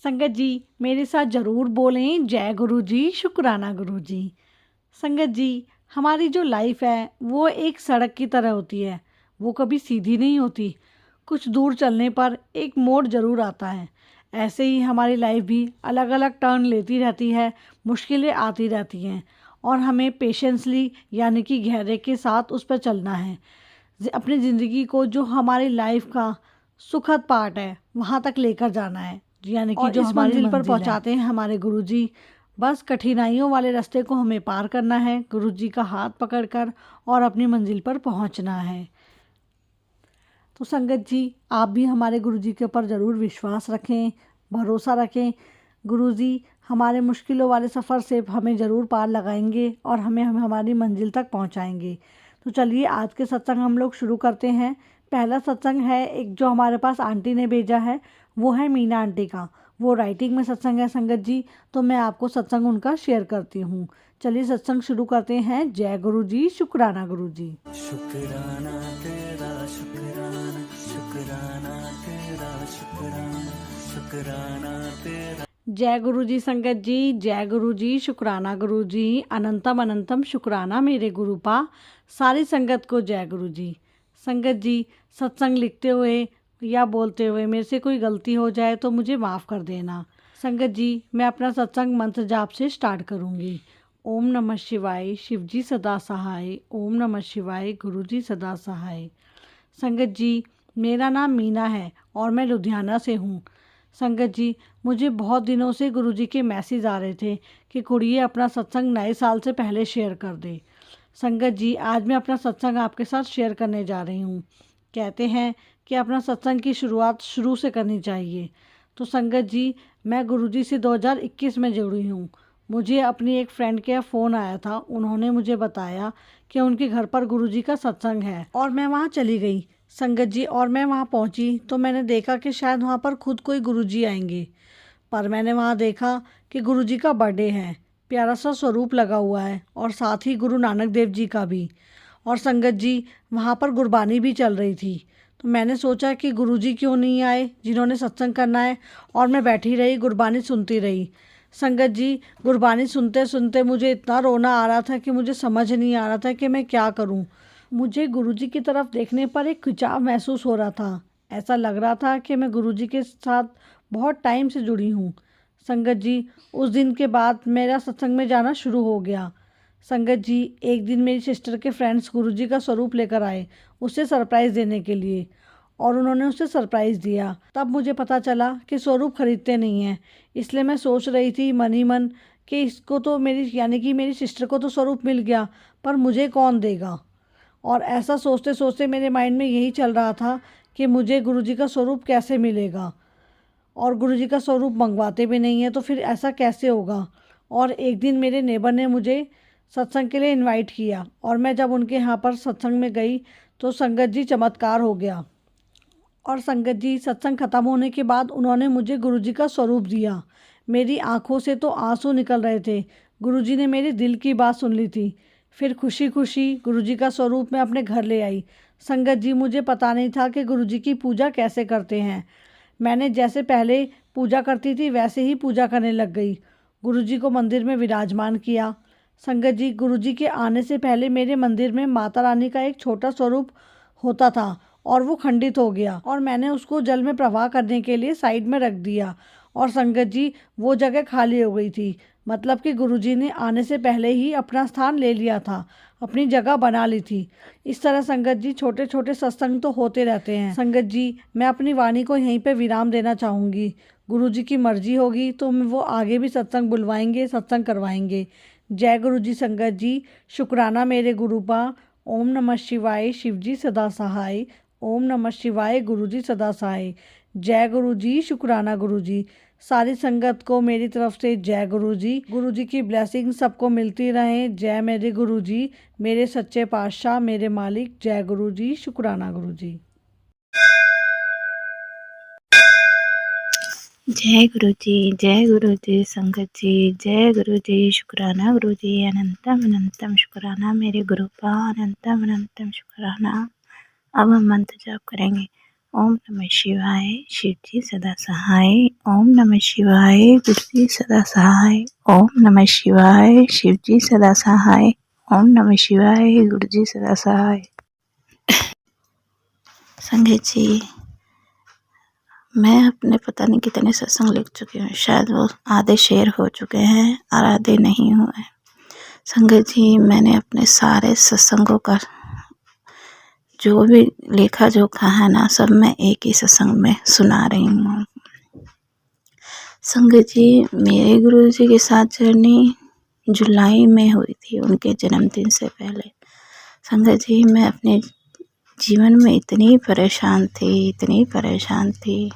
संगत जी, मेरे साथ ज़रूर बोलें जय गुरु जी, शुक्राना गुरु जी। संगत जी, हमारी जो लाइफ है वो एक सड़क की तरह होती है। वो कभी सीधी नहीं होती। कुछ दूर चलने पर एक मोड़ ज़रूर आता है। ऐसे ही हमारी लाइफ भी अलग अलग टर्न लेती रहती है, मुश्किलें आती रहती हैं और हमें पेशेंसली यानी कि धैर्य के साथ उस पर चलना है। अपनी ज़िंदगी को जो हमारी लाइफ का सुखद पार्ट है वहाँ तक लेकर जाना है, यानी कि और जो इस हमारी मंजिल पर मंजिल है। पहुंचाते हैं हमारे गुरुजी। बस कठिनाइयों वाले रास्ते को हमें पार करना है, गुरुजी का हाथ पकड़कर, और अपनी मंजिल पर पहुंचना है। तो संगत जी, आप भी हमारे गुरुजी के ऊपर ज़रूर विश्वास रखें, भरोसा रखें। गुरुजी हमारे मुश्किलों वाले सफ़र से हमें ज़रूर पार लगाएंगे और हमें हमारी मंजिल तक पहुंचाएंगे। तो चलिए आज के सत्संग हम लोग शुरू करते हैं। पहला सत्संग है एक जो हमारे पास आंटी ने भेजा है, वो है मीना आंटी का। वो राइटिंग में सत्संग है संगत जी, तो मैं आपको सत्संग उनका शेयर करती हूँ। चलिए सत्संग शुरू करते हैं। जय गुरु जी, शुक्राना गुरु जी। शुक्राना तेरा शुक्राना, शुक्राना तेरा शुक्राना, शुक्राना तेरा। जय गुरु जी संगत जी, जय गुरु जी, शुक्राना गुरु जी। अनंतम अनंतम शुक्राना मेरे गुरुपा। सारी संगत को जय गुरु जी। संगत जी, सत्संग लिखते हुए या बोलते हुए मेरे से कोई गलती हो जाए तो मुझे माफ़ कर देना। संगत जी, मैं अपना सत्संग मंत्र जाप से स्टार्ट करूँगी। ओम नमः शिवाय, शिव जी सदा सहाय। ओम नमः शिवाय, गुरु जी सदा सहाय। संगत जी, मेरा नाम मीना है और मैं लुधियाना से हूँ। संगत जी, मुझे बहुत दिनों से गुरुजी के मैसेज आ रहे थे कि कुड़िए अपना सत्संग नए साल से पहले शेयर कर दे। संगत जी, आज मैं अपना सत्संग आपके साथ शेयर करने जा रही हूँ। कहते हैं कि अपना सत्संग की शुरुआत शुरू से करनी चाहिए। तो संगत जी, मैं गुरुजी से 2021 में जुड़ी हूँ। मुझे अपनी एक फ्रेंड का फ़ोन आया था, उन्होंने मुझे बताया कि उनके घर पर गुरुजी का सत्संग है और मैं वहाँ चली गई संगत जी। और मैं वहाँ पहुँची तो मैंने देखा कि शायद वहाँ पर खुद कोई गुरुजी आएंगे, पर मैंने वहाँ देखा कि गुरुजी का बर्थडे है। प्यारा सा स्वरूप लगा हुआ है और साथ ही गुरु नानक देव जी का भी। और संगत जी, वहाँ पर गुरबानी भी चल रही थी। तो मैंने सोचा कि गुरुजी क्यों नहीं आए जिन्होंने सत्संग करना है, और मैं बैठी रही, गुरबानी सुनती रही। संगत जी, गुरबानी सुनते सुनते मुझे इतना रोना आ रहा था कि मुझे समझ नहीं आ रहा था कि मैं क्या करूं। मुझे गुरुजी की तरफ देखने पर एक खिंचाव महसूस हो रहा था। ऐसा लग रहा था कि मैं गुरुजी के साथ बहुत टाइम से जुड़ी हूँ। संगत जी, उस दिन के बाद मेरा सत्संग में जाना शुरू हो गया। संगत जी, एक दिन मेरी सिस्टर के फ्रेंड्स गुरुजी का स्वरूप लेकर आए उसे सरप्राइज़ देने के लिए, और उन्होंने उसे सरप्राइज़ दिया। तब मुझे पता चला कि स्वरूप खरीदते नहीं हैं। इसलिए मैं सोच रही थी मन ही मन कि इसको तो मेरी यानी कि मेरी सिस्टर को तो स्वरूप मिल गया, पर मुझे कौन देगा। और ऐसा सोचते सोचते मेरे माइंड में यही चल रहा था कि मुझे गुरुजी का स्वरूप कैसे मिलेगा, और गुरुजी का स्वरूप मंगवाते भी नहीं है तो फिर ऐसा कैसे होगा। और एक दिन मेरे नेबर ने मुझे सत्संग के लिए इनवाइट किया, और मैं जब उनके यहाँ पर सत्संग में गई तो संगत जी चमत्कार हो गया। और संगत जी, सत्संग खत्म होने के बाद उन्होंने मुझे गुरुजी का स्वरूप दिया। मेरी आंखों से तो आंसू निकल रहे थे। गुरुजी ने मेरे दिल की बात सुन ली थी। फिर खुशी खुशी गुरुजी का स्वरूप मैं अपने घर ले आई। संगत जी, मुझे पता नहीं था कि गुरुजी की पूजा कैसे करते हैं। मैंने जैसे पहले पूजा करती थी वैसे ही पूजा करने लग गई। गुरुजी को मंदिर में विराजमान किया। संगत जी, गुरुजी के आने से पहले मेरे मंदिर में माता रानी का एक छोटा स्वरूप होता था और वो खंडित हो गया, और मैंने उसको जल में प्रवाह करने के लिए साइड में रख दिया। और संगत जी, वो जगह खाली हो गई थी। मतलब कि गुरुजी ने आने से पहले ही अपना स्थान ले लिया था, अपनी जगह बना ली थी। इस तरह संगत जी, छोटे छोटे सत्संग तो होते रहते हैं। संगत जी, मैं अपनी वाणी को यहीं पे विराम देना चाहूँगी। गुरुजी की मर्जी होगी तो वो आगे भी सत्संग बुलवाएंगे, सत्संग करवाएंगे। जय गुरु जी संगत जी, शुक्राना मेरे गुरुपा। ओम नमः शिवाय, शिव जी सदा सहाय। ओम नमः शिवाय, गुरु जी सदा सहाय। जय गुरु जी, शुक्राना गुरु जी। सारी संगत को मेरी तरफ से जय गुरु जी। गुरु जी की ब्लेसिंग सबको मिलती रहे। जय मेरे गुरु जी, मेरे सच्चे पातशाह, मेरे मालिक। जय गुरु जी, शुक्राना गुरु जी। जय गुरु जी संगत जी, जय गुरु जी, शुक्राना गुरु जी। अनंतम अनंतम शुक्राना मेरे गुरुपा, अनंतम अनंतम शुक्राना। अब हम मंत्र जाप करेंगे। ओम नमः शिवाय। शिव जी सदा सहाय। ओम नमः शिवाय। गुरु जी सदा सहाय। ओम नमः शिवाय। शिव जी सदा सहाय। ओम नमः शिवाय। गुरु जी सदा सहाय। संगत जी, मैं अपने पता नहीं कितने सत्संग लिख चुकी हूँ, शायद वो आधे शेयर हो चुके हैं और आधे नहीं हुए। संगत जी, मैंने अपने सारे सत्संगों का जो भी लेखा जोखा है ना, सब मैं एक ही सत्संग में सुना रही हूँ। संगत जी, मेरे गुरु जी के साथ जर्नी जुलाई में हुई थी, उनके जन्मदिन से पहले। संगत जी, मैं अपने जीवन में इतनी परेशान थी,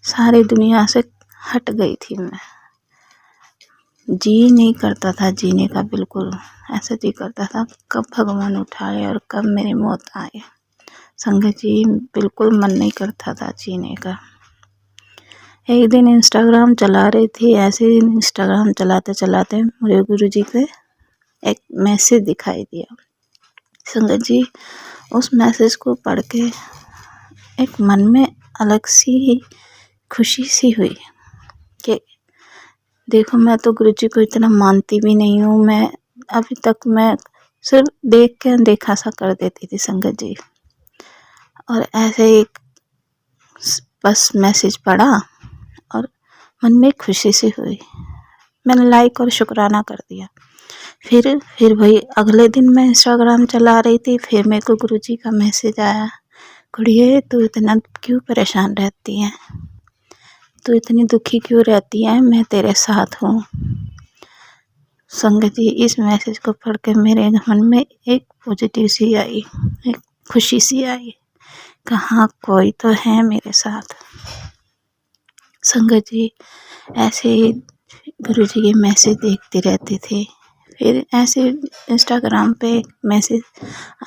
सारी दुनिया से हट गई थी। मैं जी नहीं करता था जीने का, बिल्कुल ऐसा जी करता था कब भगवान उठाए और कब मेरी मौत आए। संगत जी, बिल्कुल मन नहीं करता था जीने का। एक दिन इंस्टाग्राम चला रही थी, ऐसे ही इंस्टाग्राम चलाते चलाते मुझे गुरुजी के एक मैसेज दिखाई दिया। संगत जी, उस मैसेज को पढ़ के एक मन में अलग सी खुशी सी हुई कि देखो, मैं तो गुरुजी को इतना मानती भी नहीं हूँ। मैं अभी तक मैं सिर्फ देख के अनदेखा सा कर देती थी संगत जी। और ऐसे एक बस मैसेज पढ़ा और मन में खुशी सी हुई। मैंने लाइक और शुक्राना कर दिया। फिर वही अगले दिन मैं इंस्टाग्राम चला रही थी, फिर मेरे को गुरुजी का मैसेज आया, कुड़िए तू इतना क्यों परेशान रहती है, तू इतनी दुखी क्यों रहती है, मैं तेरे साथ हूँ। संगत जी, इस मैसेज को पढ़ के मेरे मन में एक पॉजिटिव सी आई, एक खुशी सी आई, कहाँ कोई तो है मेरे साथ। संगत जी, ऐसे ही गुरुजी के मैसेज देखती रहती थी। फिर ऐसे इंस्टाग्राम पे मैसेज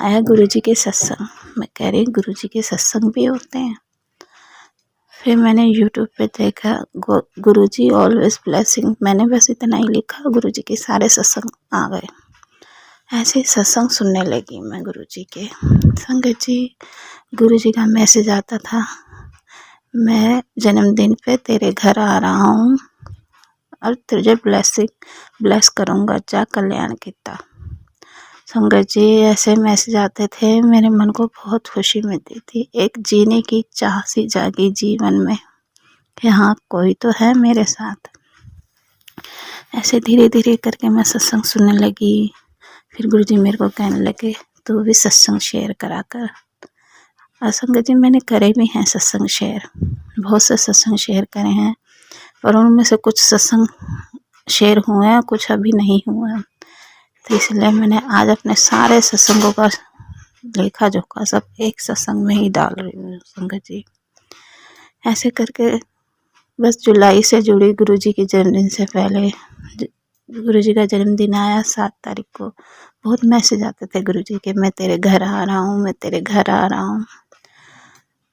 आया गुरुजी के सत्संग। मैं कह रही गुरुजी के सत्संग भी होते हैं। फिर मैंने यूट्यूब पे देखा गुरुजी ऑलवेज ब्लेसिंग, मैंने बस इतना ही लिखा, गुरुजी के सारे सत्संग आ गए। ऐसे सत्संग सुनने लगी मैं गुरुजी के। संगत जी, गुरुजी का मैसेज आता था, मैं जन्मदिन पे तेरे घर आ रहा हूँ और तुझे ब्लेस करूँगा, जा कल्याण किता। संगत जी, ऐसे मैसेज आते थे, मेरे मन को बहुत खुशी मिलती थी। एक जीने की चाह सी जागी जीवन में कि हाँ कोई तो है मेरे साथ। ऐसे धीरे धीरे करके मैं सत्संग सुनने लगी। फिर गुरुजी मेरे को कहने लगे, तू भी सत्संग शेयर करा कर। और संगत जी, मैंने करे भी हैं सत्संग शेयर, बहुत से सत्संग शेयर करे हैं, पर उनमें से कुछ सत्संग शेयर हुए हैं, कुछ अभी नहीं हुए हैं। तो इसलिए मैंने आज अपने सारे सत्संगों का लेखा जोखा सब एक सत्संग में ही डाल रही हूँ। संगत जी, ऐसे करके बस जुलाई से जुड़ी गुरुजी के जन्मदिन से पहले, गुरुजी का जन्मदिन आया 7 तारीख को, बहुत मैसेज आते थे गुरुजी के, मैं तेरे घर आ रहा हूँ, मैं तेरे घर आ रहा हूँ।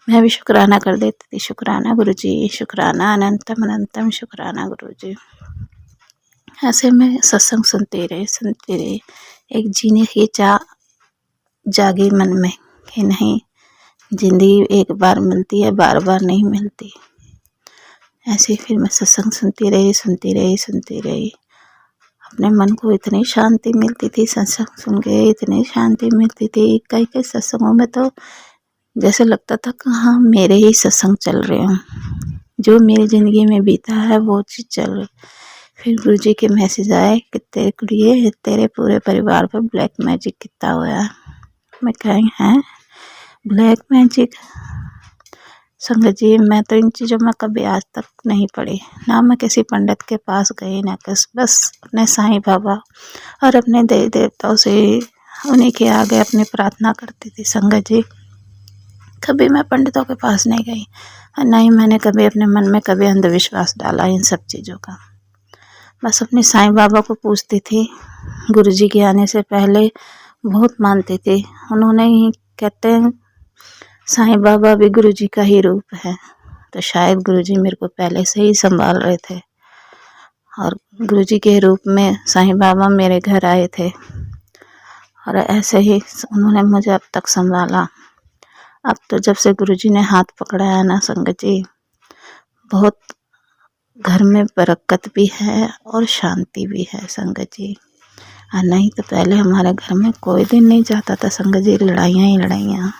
मैं भी शुक्राना कर देती थी, शुक्राना गुरुजी, शुक्राना अनंतम अनंतम, शुक्राना गुरुजी। ऐसे में सत्संग सुनते रहे। एक जीने की चाह जागी मन में कि नहीं, जिंदगी एक बार मिलती है, बार बार नहीं मिलती। ऐसे फिर मैं सत्संग सुनती रही। अपने मन को इतनी शांति मिलती थी, सत्संग सुन के इतनी शांति मिलती थी। कई सत्संगों में तो जैसे लगता था कि हाँ मेरे ही सत्संग चल रहे हैं, जो मेरी ज़िंदगी में बीता है वो चीज़ चल रही। फिर गुरुजी के मैसेज आए कि तेरे कुड़िए तेरे पूरे परिवार पर ब्लैक मैजिक कितना हुआ है। मैं कहीं हैं ब्लैक मैजिक। संगत जी, मैं तो इन चीज़ों में कभी आज तक नहीं पड़ी, ना मैं किसी पंडित के पास गई, ना बस अपने साईं बाबा और अपने देवी देवताओं से उन्हीं के आगे अपनी प्रार्थना करती थी। संगत जी, कभी मैं पंडितों के पास नहीं गई और ना ही मैंने कभी अपने मन में कभी अंधविश्वास डाला इन सब चीज़ों का। बस अपने साईं बाबा को पूछती थी। गुरुजी के आने से पहले बहुत मानती थी। उन्होंने ही कहते हैं साईं बाबा भी गुरुजी का ही रूप है, तो शायद गुरुजी मेरे को पहले से ही संभाल रहे थे और गुरुजी के रूप में साईं बाबा मेरे घर आए थे और ऐसे ही उन्होंने मुझे अब तक संभाला। अब तो जब से गुरुजी ने हाथ पकड़ा है ना संगत जी, बहुत घर में बरकत भी है और शांति भी है संगत जी। और नहीं तो पहले हमारे घर में कोई दिन नहीं जाता था संगत जी, लड़ाइयाँ ही लड़ाइयाँ,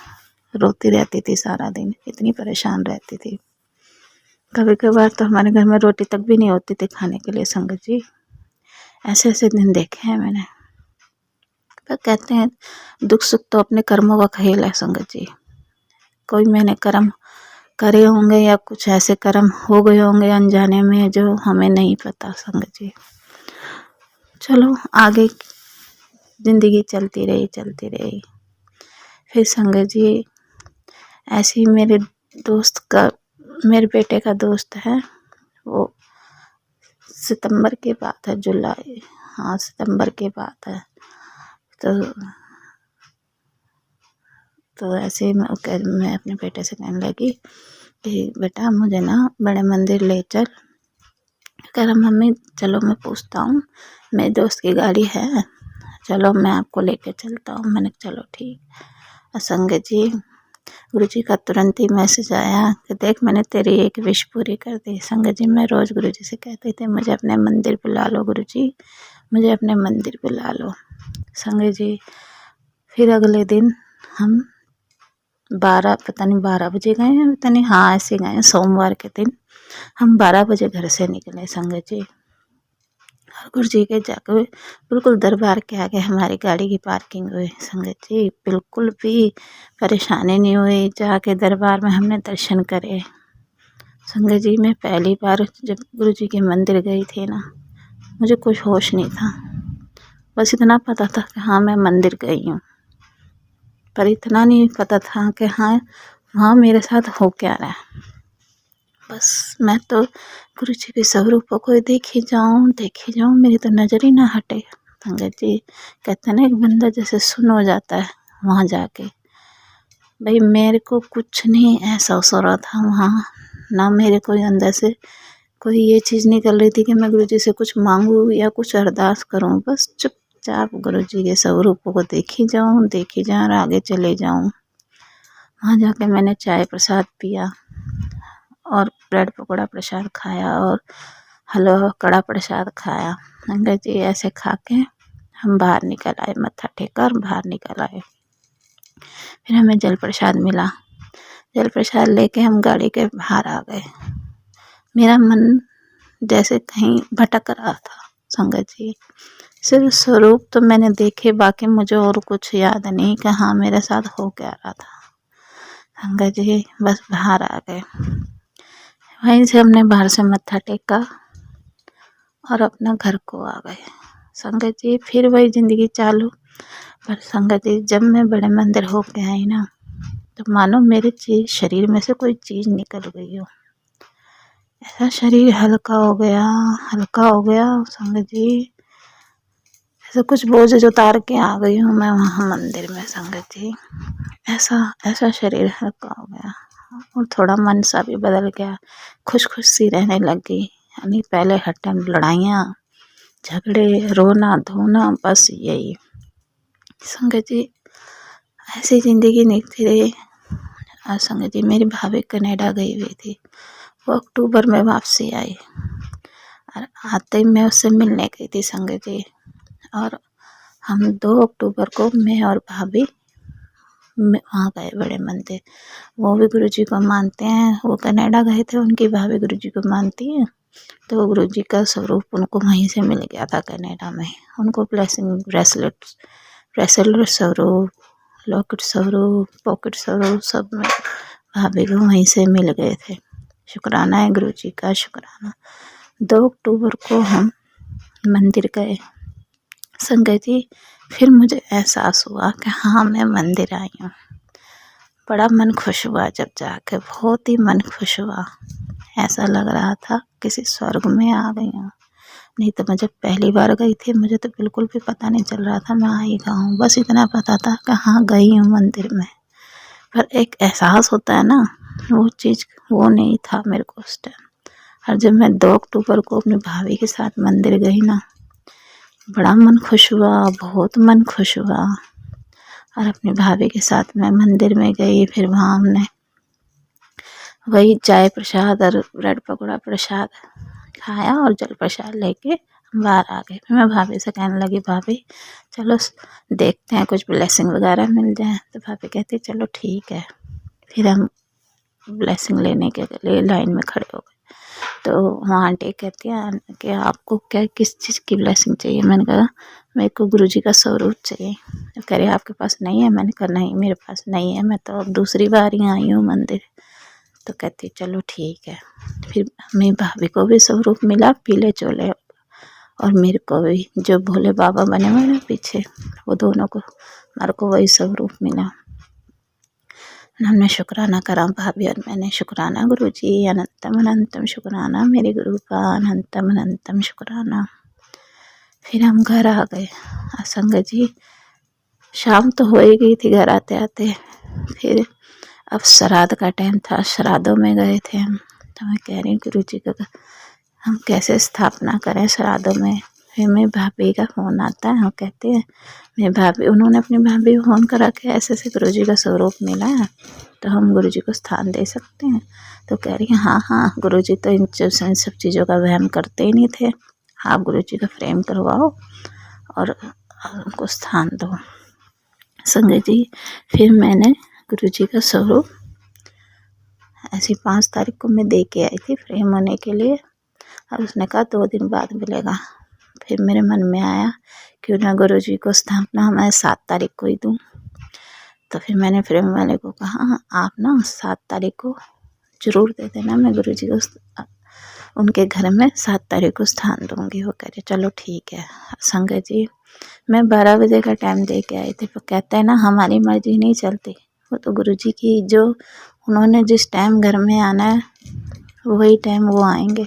रोती रहती थी सारा दिन, इतनी परेशान रहती थी। कभी कभार तो हमारे घर में रोटी तक भी नहीं होती थी खाने के लिए संगत जी। ऐसे ऐसे दिन देखे हैं मैंने। पर कहते हैं दुख सुख तो अपने कर्मों का खेल है संगत जी। कोई मैंने कर्म करे होंगे या कुछ ऐसे कर्म हो गए होंगे अनजाने में जो हमें नहीं पता संगत जी। चलो आगे जिंदगी चलती रही। फिर संगत जी ऐसे ही मेरे बेटे का दोस्त है, वो सितंबर के बाद है, जुलाई, हाँ सितंबर के बाद है। तो ऐसे ही मैं अपने बेटे से कहने लगी कि बेटा मुझे ना बड़े मंदिर ले चल। कह रहा मम्मी चलो मैं पूछता हूँ, मेरे दोस्त की गाड़ी है, चलो मैं आपको लेके चलता हूँ। मैंने चलो ठीक। और संगत जी गुरुजी का तुरंत ही मैसेज आया कि देख मैंने तेरी एक विश पूरी कर दी। संगत जी मैं रोज़ गुरुजी से कहती थी मुझे अपने मंदिर बुला लो गुरुजी, मुझे अपने मंदिर बुला लो। संगत जी फिर अगले दिन हम 12 बजे गए हैं, पता नहीं, हाँ ऐसे गए हैं, सोमवार के दिन हम 12 बजे घर से निकले संगत जी। और गुरुजी के जाकर बिल्कुल दरबार के आगे हमारी गाड़ी की पार्किंग हुई संगत जी, बिल्कुल भी परेशानी नहीं हुई। जाके दरबार में हमने दर्शन करे संगत जी। मैं पहली बार जब गुरुजी के मंदिर गई थी ना, मुझे कुछ होश नहीं था, बस इतना पता था कि हाँ मैं मंदिर गई हूँ, पर इतना नहीं पता था कि हाँ वहाँ मेरे साथ हो क्या रहा है। बस मैं तो गुरुजी के स्वरूपों को देखी जाऊँ, मेरी तो नज़र ही ना हटे संगत जी। कहते ना एक बंदा जैसे सुन हो जाता है वहाँ जाके। भाई मेरे को कुछ नहीं एहसास हो रहा था वहाँ, ना मेरे कोई अंदर से कोई ये चीज़ निकल रही थी कि मैं गुरुजी से कुछ मांगूँ या कुछ अरदास करूँ। बस चुपचाप गुरुजी के स्वरूपों को देखी जाऊँ और आगे चले जाऊँ। वहाँ जाके मैंने चाय प्रसाद पिया और ब्रेड पकौड़ा प्रसाद खाया और हलवा कड़ा प्रसाद खाया संगत जी। ऐसे खा के हम बाहर निकल आए, मत्था टेका और बाहर निकल आए। फिर हमें जल प्रसाद मिला, जल प्रसाद लेके हम गाड़ी के बाहर आ गए। मेरा मन जैसे कहीं भटक रहा था संगत जी। सिर्फ स्वरूप तो मैंने देखे, बाकी मुझे और कुछ याद नहीं कि हाँ मेरे साथ हो क्या रहा था संगत जी। बस बाहर आ गए, वहीं से हमने बाहर से मत्था टेका और अपना घर को आ गए संगत जी। फिर वही ज़िंदगी चालू। पर संगत जी जब मैं बड़े मंदिर होके आई ना, तो मानो मेरे शरीर में से कोई चीज़ निकल गई हो, ऐसा शरीर हल्का हो गया संगत जी। ऐसा कुछ बोझ उतार के आ गई हूँ मैं वहाँ मंदिर में संगत जी। ऐसा शरीर हल्का हो गया और थोड़ा मन सा भी बदल गया, खुश सी रहने लगी। यानी पहले हर टाइम लड़ाइयाँ झगड़े रोना धोना, बस यही संगत जी। ऐसी ज़िंदगी निकलती रही। और संगत जी मेरी भाभी कनाडा गई हुई थी, वो अक्टूबर में वापसी आई और आते ही मैं उससे मिलने गई थी संगत जी। और हम 2 अक्टूबर को मैं और भाभी वहाँ गए बड़े मंदिर। वो भी गुरुजी को मानते हैं, वो कनाडा गए थे, उनकी भाभी गुरुजी को मानती है, तो गुरुजी का स्वरूप उनको वहीं से मिल गया था कनाडा में। उनको ब्लेसिंग ब्रेसलेट स्वरूप, लॉकेट स्वरूप, पॉकेट स्वरूप सब में भाभी को वहीं से मिल गए थे। शुक्राना है गुरुजी का, शुक्राना। 2 अक्टूबर को हम मंदिर गए संगत जी। फिर मुझे एहसास हुआ कि हाँ मैं मंदिर आई हूँ। बड़ा मन खुश हुआ जब जाके, बहुत ही मन खुश हुआ। ऐसा लग रहा था किसी स्वर्ग में आ गई हूँ। नहीं तो मैं जब पहली बार गई थी मुझे तो बिल्कुल भी पता नहीं चल रहा था मैं आई कहाँ हूँ, बस इतना पता था कि हाँ गई हूँ मंदिर में। पर एक एहसास होता है ना, वो चीज़ वो नहीं था मेरे को उस टाइम। और जब मैं 2 अक्टूबर को अपनी भाभी के साथ मंदिर गई ना, बड़ा मन खुश हुआ, बहुत मन खुश हुआ। और अपनी भाभी के साथ मैं मंदिर में गई। फिर वहाँ हमने वही चाय प्रसाद और ब्रेड पकौड़ा प्रसाद खाया और जल प्रसाद लेके हम बाहर आ गए। फिर मैं भाभी से कहने लगी, भाभी चलो देखते हैं कुछ ब्लेसिंग वगैरह मिल जाए। तो भाभी कहती चलो ठीक है। फिर हम ब्लेसिंग लेने के लिए लाइन में खड़े हो गए। तो वहाँ आंटी कहती है कि आपको क्या किस चीज़ की ब्लेसिंग चाहिए। मैंने कहा मेरे को गुरुजी का स्वरूप चाहिए। तो कह रहे आपके पास नहीं है। मैंने कहा नहीं मेरे पास नहीं है, मैं तो अब दूसरी बार ही आई हूँ मंदिर। तो कहती चलो ठीक है। फिर मेरी भाभी को भी स्वरूप मिला पीले चोले, और मेरे को भी जो भोले बाबा बने हुए ना पीछे, वो दोनों को हमारे को वही स्वरूप मिला। हमने शुक्राना करा भाभी और मैंने। शुक्राना गुरुजी, अनंतम अनंतम शुक्राना मेरे गुरु का, अनंतम अनंतम शुक्राना। फिर हम घर आ गए। संगत जी शाम तो हो ही गई थी घर आते आते। फिर अब श्राद्ध का टाइम था, श्राद्धों में गए थे हम। तो मैं कह रही गुरुजी का हम कैसे स्थापना करें श्राद्धों में। फिर मेरी भाभी का फ़ोन आता है, हम कहते हैं मेरी भाभी, उन्होंने अपनी भाभी को फ़ोन करा के ऐसे ऐसे गुरुजी का स्वरूप मिला है, तो हम गुरुजी को स्थान दे सकते हैं। तो कह रही हैं हाँ गुरुजी तो इन सब चीज़ों का वहम करते ही नहीं थे, आप गुरुजी का फ्रेम करवाओ और उनको स्थान दो। संगत जी फिर मैंने गुरुजी का स्वरूप ऐसी 5 तारीख को मैं दे के आई थी फ्रेम होने के लिए, और उसने कहा 2 दिन बाद मिलेगा। फिर मेरे मन में आया क्यों ना गुरुजी को स्थापना मैं 7 तारीख को ही दूँ। तो फिर मैंने फ्रेम वाले को कहा आप ना 7 तारीख को ज़रूर दे देना, मैं गुरुजी को उनके घर में 7 तारीख को स्थान दूँगी। वो कह रहे चलो ठीक है। संगत जी मैं 12 बजे का टाइम दे के आई थी, पर कहते हैं ना हमारी मर्जी नहीं चलती, वो तो गुरुजी की, जो उन्होंने जिस टाइम घर में आना है वही टाइम वो आएंगे।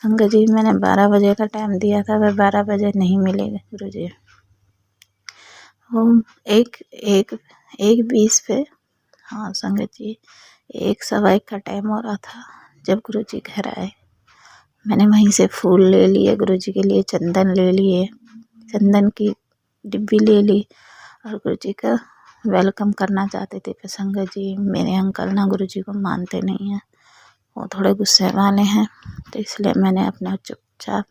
संगत जी मैंने 12 बजे का टाइम दिया था, वह 12 बजे नहीं मिलेगा गुरुजी। वो एक 20 पे, हाँ संगत जी 1 सवा 1 का टाइम हो रहा था जब गुरुजी घर आए। मैंने वहीं से फूल ले लिए गुरुजी के लिए, चंदन ले लिए, चंदन की डिब्बी ले ली और गुरुजी का वेलकम करना चाहते थे। पर संगत जी मेरे अंकल ना गुरुजी को मानते नहीं हैं, वो थोड़े गुस्से वाले हैं, तो इसलिए मैंने अपना चुपचाप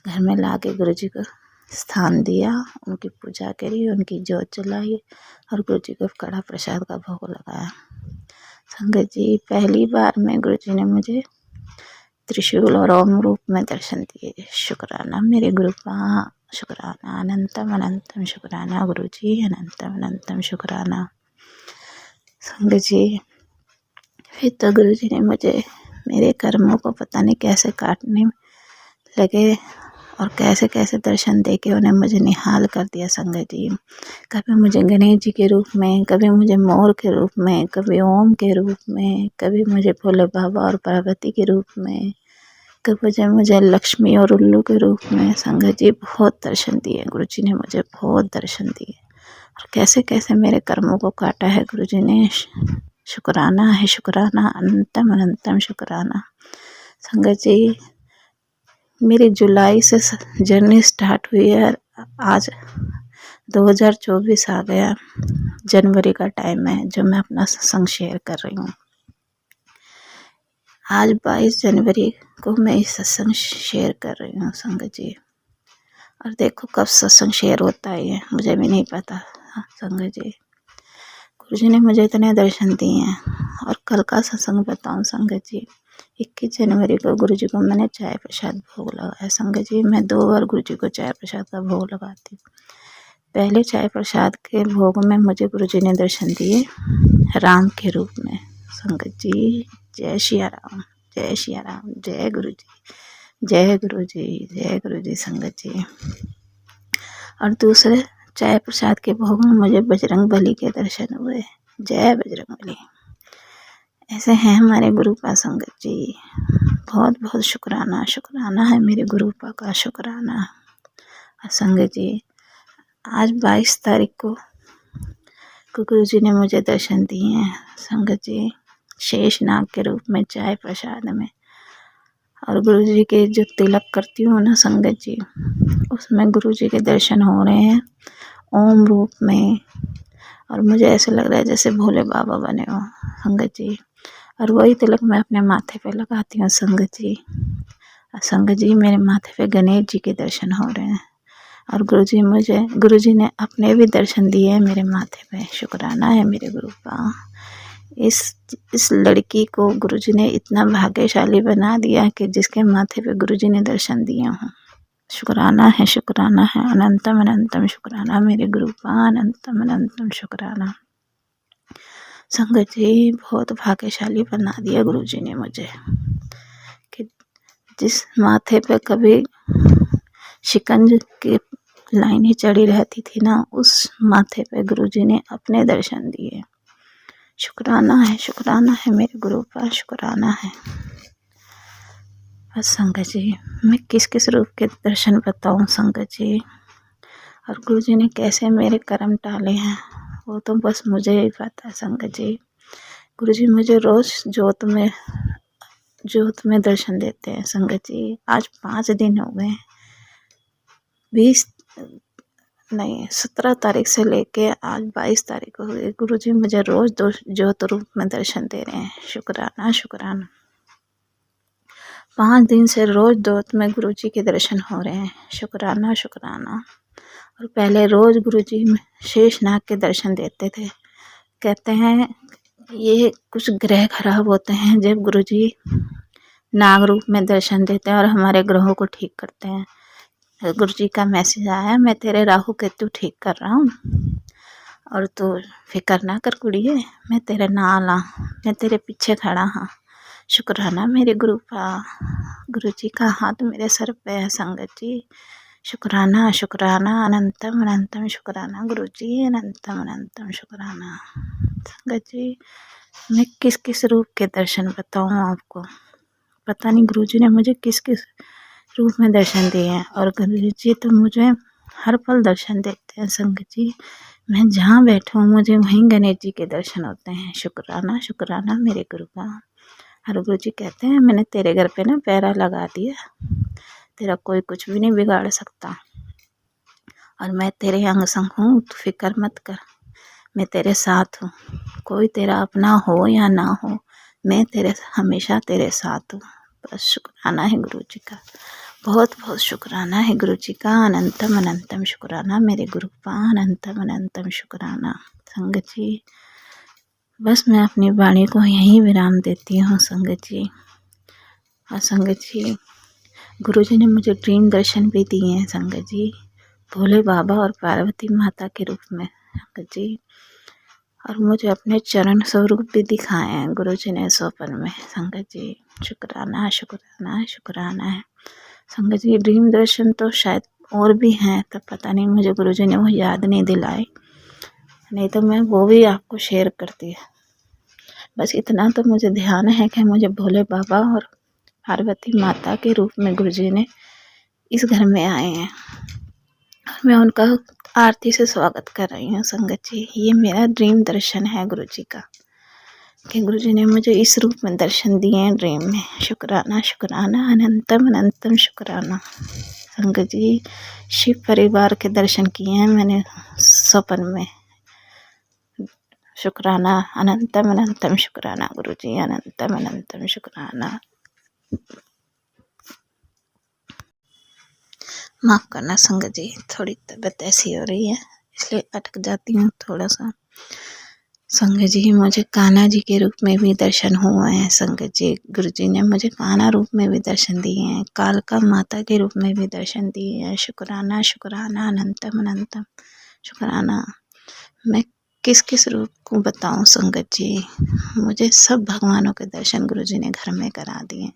घर में ला के गुरुजी को स्थान दिया, उनकी पूजा करी, उनकी जोत जलाई और गुरुजी को कड़ा प्रसाद का भोग लगाया। संगत जी पहली बार में गुरुजी ने मुझे त्रिशूल और ओम रूप में दर्शन दिए। शुक्राना मेरे गुरु का, शुक्राना अनंतम अनंतम शुक्राना गुरुजी, अनंतम अनंतम शुक्राना। संगत जी फिर तो गुरुजी ने मुझे मेरे कर्मों को पता नहीं कैसे काटने लगे और कैसे कैसे दर्शन देके उन्हें मुझे निहाल कर दिया। संगत जी कभी मुझे गणेश जी के रूप में, कभी मुझे मोर के रूप में, कभी ओम के रूप में, कभी मुझे भोले बाबा और पार्वती के रूप में, कभी मुझे लक्ष्मी और उल्लू के रूप में। संगत जी बहुत दर्शन दिए गुरुजी ने, मुझे बहुत दर्शन दिए और कैसे कैसे मेरे कर्मों को काटा है गुरुजी ने। शुक्राना है, शुक्राना अनंतम अनंतम शुक्राना। संगत जी मेरी जुलाई से जर्नी स्टार्ट हुई है, आज 2024 आ गया, जनवरी का टाइम है जो मैं अपना सत्संग शेयर कर रही हूँ। आज 22 जनवरी को मैं इस सत्संग शेयर कर रही हूँ संगत जी, और देखो कब सत्संग शेयर होता है मुझे भी नहीं पता। संगत जी गुरुजी ने मुझे इतने दर्शन दिए हैं। और कल का सत्संग बताऊँ संगत जी, 21 जनवरी को गुरुजी को मैंने चाय प्रसाद भोग लगाया। संगत जी मैं 2 बार गुरुजी को चाय प्रसाद का भोग लगाती हूँ। पहले चाय प्रसाद के भोग में मुझे गुरुजी ने दर्शन दिए राम के रूप में। संगत जी जय सिया राम, जय सिया राम, जय गुरुजी, जय गुरुजी, जय गुरुजी। संगत जी और दूसरे चाय प्रसाद के भोग में मुझे बजरंग बली के दर्शन हुए। जय बजरंग बली। ऐसे हैं हमारे गुरुपा संगत जी, बहुत बहुत शुक्राना, शुक्राना है मेरे गुरुपा का, शुक्राना। और संगत जी आज 22 तारीख को गुरुजी ने मुझे दर्शन दिए हैं संगत जी, शेषनाग के रूप में चाय प्रसाद में। और गुरुजी के जो तिलक करती हूँ ना संगत जी, उसमें गुरुजी के दर्शन हो रहे हैं ओम रूप में और मुझे ऐसे लग रहा है जैसे भोले बाबा बने हो संगत जी। और वही तिलक मैं अपने माथे पे लगाती हूँ संगत जी। और संगत जी मेरे माथे पे गणेश जी के दर्शन हो रहे हैं। और गुरु जी ने अपने भी दर्शन दिए हैं मेरे माथे पे। शुक्राना है मेरे गुरु का। इस लड़की को गुरु जी ने इतना भाग्यशाली बना दिया कि जिसके माथे पे गुरु जी ने दर्शन दिए हों। शुक्राना है अनंतम अनंतम शुक्राना मेरे गुरु का, अनंतम अनंतम शुक्राना। संगत जी बहुत भाग्यशाली बना दिया गुरु जी ने मुझे कि जिस माथे पे कभी शिकंज की लाइनें चढ़ी रहती थी ना, उस माथे पे गुरु जी ने अपने दर्शन दिए। शुक्राना है मेरे गुरु का, शुक्राना है। बस संगत जी मैं किस किस रूप के दर्शन बताऊं संगत जी, और गुरु जी ने कैसे मेरे कर्म टाले हैं वो तो बस मुझे ही पता है संगत जी। गुरु जी मुझे रोज जोत में दर्शन देते हैं संगत जी। आज 5 दिन हो गए, 17 तारीख से लेके आज 22 तारीख हो गई। गुरु जी मुझे रोज ज्योत रूप में दर्शन दे रहे हैं। शुक्राना 5 दिन से रोज जोत में गुरु जी के दर्शन हो रहे हैं। शुक्राना। और पहले रोज गुरु जी शेषनाग के दर्शन देते थे। कहते हैं ये कुछ ग्रह खराब होते हैं जब गुरु जी नाग रूप में दर्शन देते हैं और हमारे ग्रहों को ठीक करते हैं। गुरु जी का मैसेज आया, मैं तेरे राहु केतु ठीक कर रहा हूँ और तू फिक्र ना कर कुड़िए, मैं तेरे नाल हाँ, मैं तेरे पीछे खड़ा हाँ। शुक्राना मेरे गुरु का हाथ मेरे सर पे है संगत जी। शुक्राना अनंतम अनंतम शुक्राना गुरु जी, अनंतम अनंतम शुक्राना। संगत जी मैं किस किस रूप के दर्शन बताऊँ आपको, पता नहीं गुरु जी ने मुझे किस किस रूप में दर्शन दिए हैं। और गुरु जी तो मुझे हर पल दर्शन देते हैं संगत जी। मैं जहाँ बैठूँ मुझे वहीं गणेश जी के दर्शन होते हैं। शुक्राना मेरे गुरु का। और गुरु जी कहते हैं मैंने तेरे घर पे ना पहरा लगा दिया, तेरा कोई कुछ भी नहीं बिगाड़ सकता और मैं तेरे अंग संग हूँ, तू फिक्र मत कर, मैं तेरे साथ हूँ। कोई तेरा अपना हो या ना हो, मैं हमेशा तेरे साथ हूँ। बस शुक्राना है गुरु जी का, बहुत बहुत शुक्राना है गुरु जी का। अनंतम अनंतम शुक्राना मेरे गुरु का, अनंतम अनंतम शुक्राना। संगत जी बस मैं अपनी वाणी को यहीं विराम देती हूँ संगत जी। और संगत जी गुरु जी ने मुझे ड्रीम दर्शन भी दिए हैं संगत जी, भोले बाबा और पार्वती माता के रूप में संगत जी। और मुझे अपने चरण स्वरूप भी दिखाए हैं गुरु जी ने स्वप्न में संगत जी। शुक्राना है संगत जी। ड्रीम दर्शन तो शायद और भी हैं, तब पता नहीं मुझे गुरु जी ने वो याद नहीं दिलाए, नहीं तो मैं वो भी आपको शेयर करती है। बस इतना तो मुझे ध्यान है कि मुझे भोले बाबा और पार्वती माता के रूप में गुरु जी ने इस घर में आए हैं और मैं उनका आरती से स्वागत कर रही हूँ संगत जी। ये मेरा ड्रीम दर्शन है गुरु जी का कि गुरु जी ने मुझे इस रूप में दर्शन दिए हैं ड्रीम में। शुक्राना अनंतम अनंतम शुक्राना। संगत जी शिव परिवार के दर्शन किए हैं मैंने स्वप्न में। शुक्राना अनंतम अनंतम शुक्राना गुरु जी, अनंतम अनंतम शुक्राना। माफ़ करना संगत जी, थोड़ी तबीयत ऐसी हो रही है इसलिए अटक जाती हूँ थोड़ा सा। संगत जी मुझे कान्हा जी के रूप में भी दर्शन हुए हैं संगत जी। गुरु जी ने मुझे कान्हा रूप में भी दर्शन दिए हैं, कालका माता के रूप में भी दर्शन दिए हैं। शुक्राना अनंतम अनंतम शुक्राना। मैं किस किस रूप को बताऊं संगत जी, मुझे सब भगवानों के दर्शन गुरु जी ने घर में करा दिए।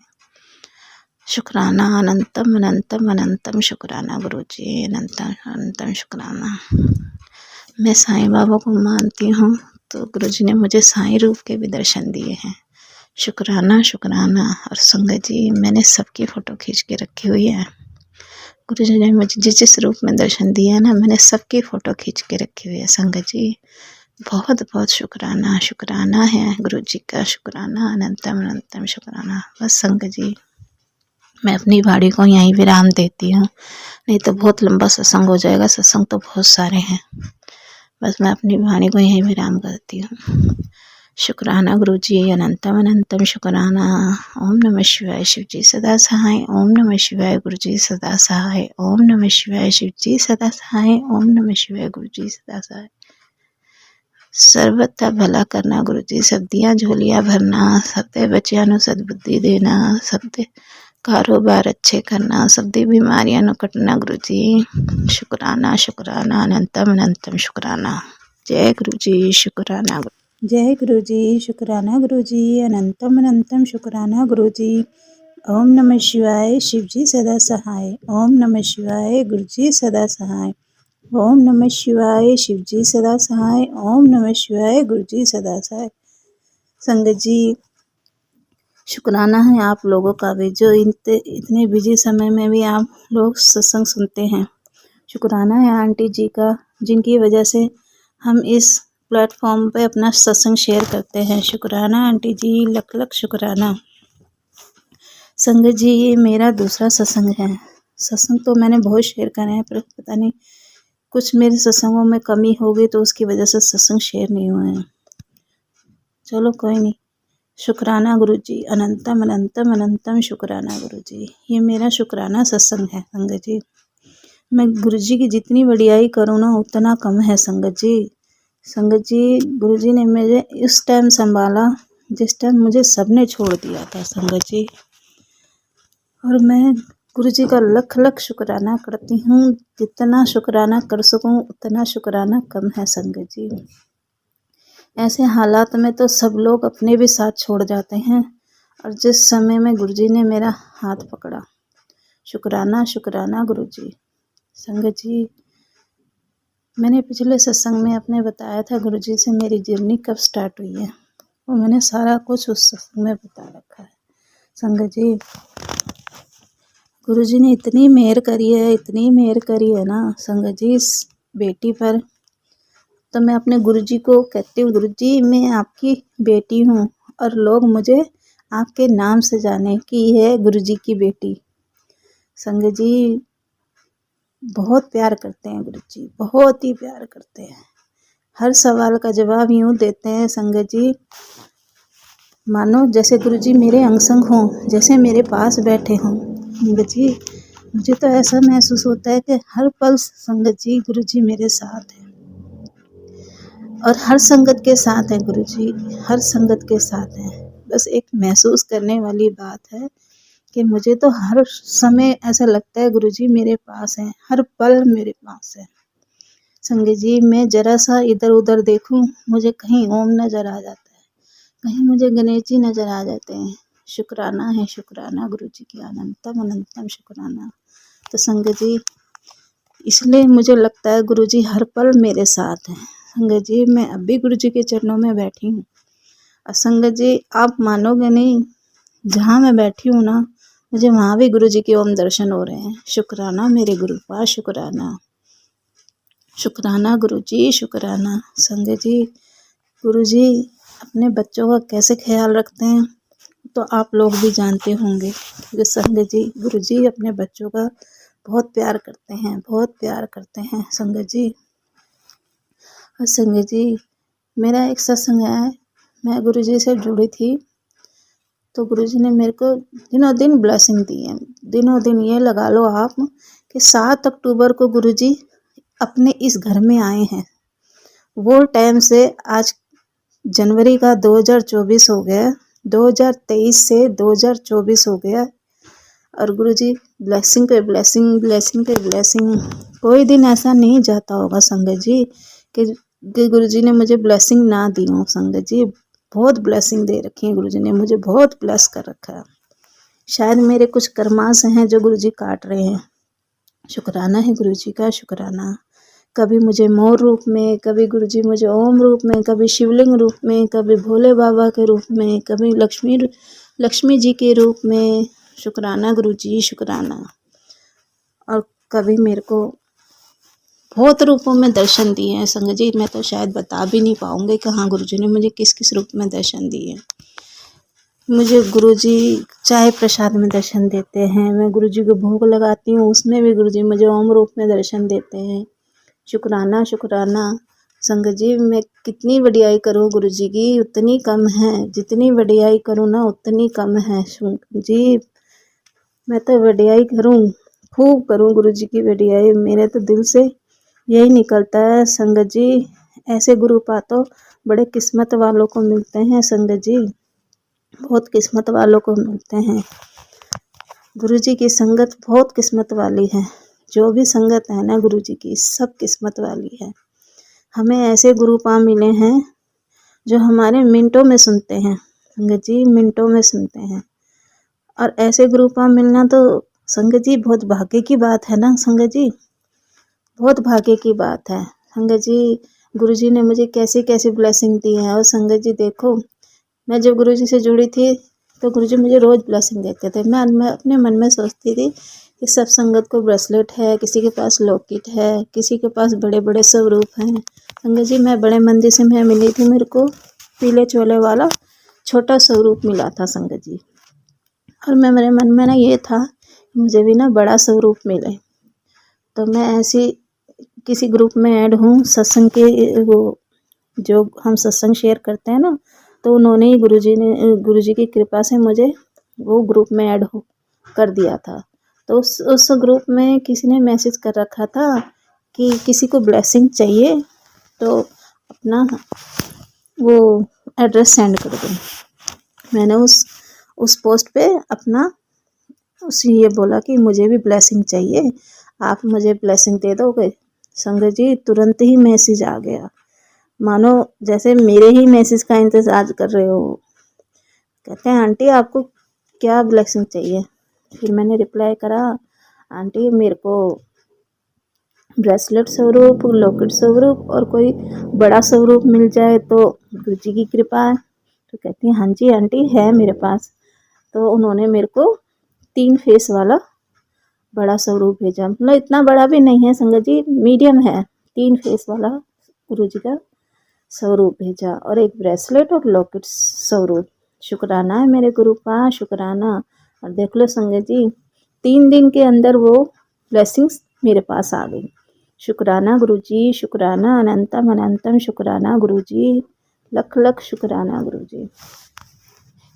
शुक्राना अनंतम अनंतम अनंतम शुक्राना गुरु जी, अनंतम अनंतम शुक्राना। मैं साईं बाबा को मानती हूँ तो गुरु जी ने मुझे साईं रूप के भी दर्शन दिए हैं। शुक्राना। और संगत जी मैंने सबकी फ़ोटो खींच के रखी हुई है। गुरु जी ने मुझे जिस रूप में दर्शन दिया ना, मैंने सबकी फ़ोटो खींच के रखी हुई है संगत जी। बहुत बहुत शुक्राना है गुरु जी का। शुक्राना अनंतम अनंतम शुक्राना। बस संगत जी मैं अपनी वाणी को यहीं विराम देती हूँ, नहीं तो बहुत लंबा सत्संग हो जाएगा। सत्संग तो बहुत सारे हैं। बस मैं अपनी वाणी को यहीं विराम करती हूँ। शुक्राना गुरु जी, अनंतम अनंतम शुक्राना। ओम नमः शिवाय, शिव जी सदा सहाय। ओम नमः शिवाय, गुरु जी सदा सहाय। ओम नमः शिवाय, शिव जी सदा सहाय। ओम नमः शिवाय, गुरु जी सदा सहाय। सर्वथा भला करना गुरु जी, सबदियाँ झोलियाँ भरना, सबदे बच्चियां नूं सद्बुद्धि देना, सबदे कारोबार अच्छे करना, सबदी बीमारियां नूं कटना गुरु जी। शुक्राना शुक्राना, अनंतम अनंतम शुक्राना। जय गुरु जी, शुक्राना। जय गुरु जी, शुक्राना गुरु जी, अनंतम अनंतम शुक्राना गुरु जी। ओम नमः शिवाय, शिव जी सदा सहाय। ओम नमः शिवाय, गुरु जी सदा सहाय। ओम नमः शिवाय, शिव जी सदा सहाय। ओम नमः शिवाय, गुरु जी सदा सहाय। संगत जी, शुक्राना है आप लोगों का भी, जो इतने बिजी समय में भी आप लोग सत्संग सुनते हैं। शुक्राना है आंटी जी का, जिनकी वजह से हम इस प्लेटफॉर्म पे अपना सत्संग शेयर करते हैं। शुक्राना आंटी जी, लख लख शुक्राना। संगत जी, ये मेरा दूसरा सत्संग है। सत्संग तो मैंने बहुत शेयर करे हैं, पर पता नहीं कुछ मेरे सत्संगों में कमी हो गई तो उसकी वजह से सत्संग शेयर नहीं हुए हैं। चलो कोई नहीं। शुक्राना गुरु जी, अनंतम अनंतम अनंतम शुक्राना गुरु जी। ये मेरा शुक्राना सत्संग है संगत जी। मैं गुरु जी की जितनी वडियाई करूँ ना उतना कम है संगत जी। संगत जी, गुरु जी ने मुझे इस टाइम संभाला जिस टाइम मुझे सबने छोड़ दिया था संगत जी। और मैं गुरु जी का लख लख शुक्राना करती हूँ। जितना शुक्राना कर सकूँ उतना शुक्राना कम है संगत जी। ऐसे हालात में तो सब लोग अपने भी साथ छोड़ जाते हैं, और जिस समय में गुरु जी ने मेरा हाथ पकड़ा, शुक्राना शुक्राना गुरु जी। संगत जी, मैंने पिछले सत्संग में अपने बताया था गुरु जी से मेरी जर्नी कब स्टार्ट हुई है, और मैंने सारा कुछ उस सत्संग में बता रखा है। संगत जी, गुरु जी ने इतनी मेहर करी है, इतनी मेहर करी है ना संगत जी इस बेटी पर। तो मैं अपने गुरु जी को कहती हूँ, गुरु जी मैं आपकी बेटी हूँ और लोग मुझे आपके नाम से जाने कि है गुरु जी की बेटी। संगत जी, बहुत प्यार करते हैं गुरु जी, बहुत ही प्यार करते हैं। हर सवाल का जवाब यूँ देते हैं संगत जी, मानो जैसे गुरु जी मेरे अंग संग हों, जैसे मेरे पास बैठे हों। संगत जी, मुझे तो ऐसा महसूस होता है कि हर पल संगत जी गुरु जी मेरे साथ हैं, और हर संगत के साथ है गुरु जी, हर संगत के साथ हैं। बस एक महसूस करने वाली बात है कि मुझे तो हर समय ऐसा लगता है गुरु जी मेरे पास हैं, हर पल मेरे पास है। संगत जी, मैं जरा सा इधर उधर देखूं, मुझे कहीं ओम नजर आ जाता है, कहीं मुझे गणेश जी नजर आ जाते हैं। शुक्राना है शुक्राना गुरु जी की, अनंतम अनंतम शुक्राना। तो संगत जी, इसलिए मुझे लगता है गुरु जी हर पल मेरे साथ हैं। संगत जी, मैं अब भी गुरु जी के चरणों में बैठी हूँ, और संगत जी आप मानोगे नहीं, जहाँ मैं बैठी हूँ ना, मुझे वहाँ भी गुरु जी के ओम दर्शन हो रहे हैं। शुक्राना मेरे गुरु का, शुक्राना शुक्राना गुरु जी, शुक्राना। संगत जी, गुरु जी अपने बच्चों का कैसे ख्याल रखते हैं तो आप लोग भी जानते होंगे। जो संगत जी, गुरु जी अपने बच्चों का बहुत प्यार करते हैं, बहुत प्यार करते हैं संगत जी। और संगत जी, मेरा एक सत्संग है, मैं गुरु जी से जुड़ी थी, तो गुरु जी ने मेरे को दिनों दिन ब्लेसिंग दी है। दिनों दिन ये लगा लो आप कि 7 अक्टूबर को गुरु जी अपने इस घर में आए हैं। वो टाइम से आज जनवरी का 2024 हो गया, 2023 से 2024 हो गया, और गुरु जी ब्लेसिंग पे ब्लेसिंग, ब्लेसिंग पे ब्लेसिंग। कोई दिन ऐसा नहीं जाता होगा संगत जी कि गुरु जी ने मुझे ब्लेसिंग ना दी हो। संगत जी, बहुत ब्लेसिंग दे रखी है गुरु जी ने, मुझे बहुत ब्लेस कर रखा है। शायद मेरे कुछ कर्मास हैं जो गुरु जी काट रहे हैं। शुक्राना है गुरु जी का, शुक्राना। कभी मुझे मोर रूप में, कभी गुरु जी मुझे ओम रूप में, कभी शिवलिंग रूप में, कभी भोले बाबा के रूप में, कभी लक्ष्मी जी के रूप में। शुक्राना गुरु जी, शुक्राना। और कभी मेरे को बहुत रूपों में दर्शन दिए हैं संगत जी, मैं तो शायद बता भी नहीं पाऊंगी कि हाँ गुरु जी ने मुझे किस किस रूप में दर्शन दिए। मुझे गुरु जी चाय प्रसाद में दर्शन देते हैं, मैं गुरु जी को भोग लगाती हूँ, उसमें भी गुरु जी मुझे ओम रूप में दर्शन देते हैं। शुक्राना शुक्राना। संगत जी मैं कितनी वडियाई करूँ गुरु जी की उतनी कम है, जितनी वडियाई करूँ ना उतनी कम है। संगत जी मैं तो वडियाई करूँ, खूब करूँ गुरु जी की वडियाई, मेरे तो दिल से यही निकलता है। संगत जी ऐसे गुरु पा तो बड़े किस्मत वालों को मिलते हैं। संगत जी बहुत किस्मत वालों को मिलते हैं। गुरु जी की संगत बहुत किस्मत वाली है। जो भी संगत है ना गुरु जी की सब किस्मत वाली है। हमें ऐसे गुरु पा मिले हैं जो हमारे मिनटों में सुनते हैं। संगत जी मिनटों में सुनते हैं, और ऐसे गुरु पा मिलना तो संगत जी बहुत भाग्य की बात है ना। संगत जी बहुत भाग्य की बात है। संगत जी गुरु जी ने मुझे कैसे कैसे ब्लेसिंग दी है। और संगत जी देखो मैं जब गुरु जी से जुड़ी थी तो गुरु जी मुझे रोज़ ब्लेसिंग देते थे। मैं अपने मन में सोचती थी कि सब संगत को ब्रेसलेट है, किसी के पास लॉकेट है, किसी के पास बड़े बड़े स्वरूप हैं। संगत जी मैं बड़े मंदिर से मैं मिली थी, मेरे को पीले चोले वाला छोटा स्वरूप मिला था संगत जी। और मेरे मन में ना ये था मुझे भी ना बड़ा स्वरूप मिले। तो मैं ऐसी किसी ग्रुप में ऐड हूँ सत्संग के, वो जो हम सत्संग शेयर करते हैं ना, तो उन्होंने ही गुरु जी की कृपा से मुझे वो ग्रुप में ऐड कर दिया था। तो उस ग्रुप में किसी ने मैसेज कर रखा था कि किसी को ब्लेसिंग चाहिए तो अपना वो एड्रेस सेंड कर दो। मैंने उस पोस्ट पे अपना उसी ये बोला कि मुझे भी ब्लेसिंग चाहिए, आप मुझे ब्लेसिंग दे दोगे। संगत जी तुरंत ही मैसेज आ गया, मानो जैसे मेरे ही मैसेज का इंतज़ार कर रहे हो। कहते हैं आंटी आपको क्या ब्लेसिंग चाहिए। फिर मैंने रिप्लाई करा आंटी मेरे को ब्रेसलेट स्वरूप, लॉकेट स्वरूप और कोई बड़ा स्वरूप मिल जाए तो गुरु जी की कृपा है। तो कहती हैं हाँ जी आंटी है मेरे पास। तो उन्होंने मेरे को 3 फेस वाला बड़ा स्वरूप भेजा, मतलब इतना बड़ा भी नहीं है संगत जी, मीडियम है। 3 फेस वाला गुरु जी का स्वरूप भेजा और एक ब्रेसलेट और लॉकेट स्वरूप। शुक्राना है मेरे गुरु का, शुक्राना। और देख लो संगत जी 3 दिन के अंदर वो ब्लेसिंग्स मेरे पास आ गई। शुक्राना गुरु जी, शुक्राना, अनंतम अनंतम शुक्राना गुरु जी, लख लख शुक्राना गुरु जी।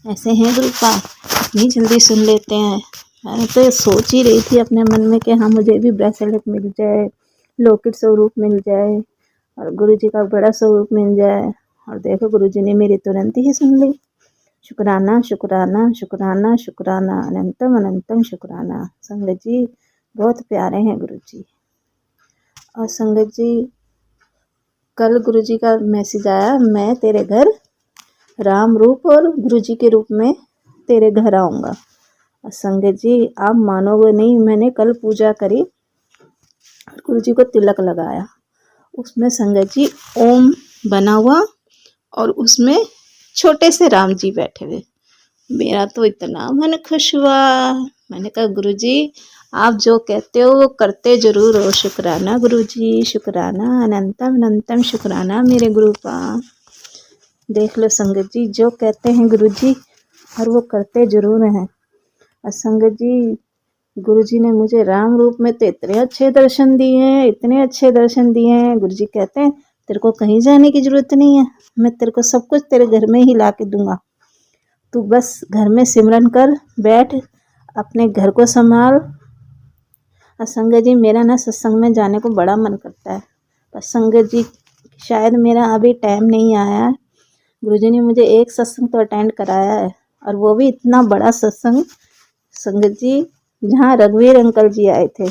ऐसे हैं गुरु पा, इतनी जल्दी सुन लेते हैं। मैं तो सोच ही रही थी अपने मन में कि हाँ मुझे भी ब्रेसलेट मिल जाए, लॉकेट स्वरूप मिल जाए और गुरु जी का बड़ा स्वरूप मिल जाए। और देखो गुरु जी ने मेरी तुरंत ही सुन ली। शुक्राना शुक्राना शुक्राना शुक्राना, अनंतम अनंतम शुक्राना। संगत जी बहुत प्यारे हैं गुरु जी। और संगत जी कल गुरु जी का मैसेज आया, मैं तेरे घर राम रूप और गुरु जी के रूप में तेरे घर आऊँगा। और संगत जी आप मानोगे नहीं, मैंने कल पूजा करी और गुरु जी को तिलक लगाया। उसमें संगत जी ओम बना हुआ और उसमें छोटे से राम जी बैठे हुए। मेरा तो इतना मन खुश हुआ। मैंने कहा गुरु जी आप जो कहते हो वो करते जरूर हो। शुक्राना गुरु जी, शुक्राना, अनंतम अनंतम शुक्राना मेरे गुरु का। देख लो संगत जी जो कहते हैं गुरु जी और वो करते जरूर हैं। और संगत जी गुरु जी ने मुझे राम रूप में तो इतने अच्छे दर्शन दिए हैं, इतने अच्छे दर्शन दिए हैं। गुरु जी कहते हैं तेरे को कहीं जाने की जरूरत नहीं है, मैं तेरे को सब कुछ तेरे घर में ही ला के दूंगा, तू बस घर में सिमरन कर, बैठ, अपने घर को संभाल। और संगत जी मेरा ना सत्संग में जाने को बड़ा मन करता है, पर संगत जी शायद मेरा अभी टाइम नहीं आया है। गुरु जी ने मुझे एक सत्संग तो अटेंड कराया है और वो भी इतना बड़ा सत्संग संगत जी जहाँ रघुवीर अंकल जी आए थे।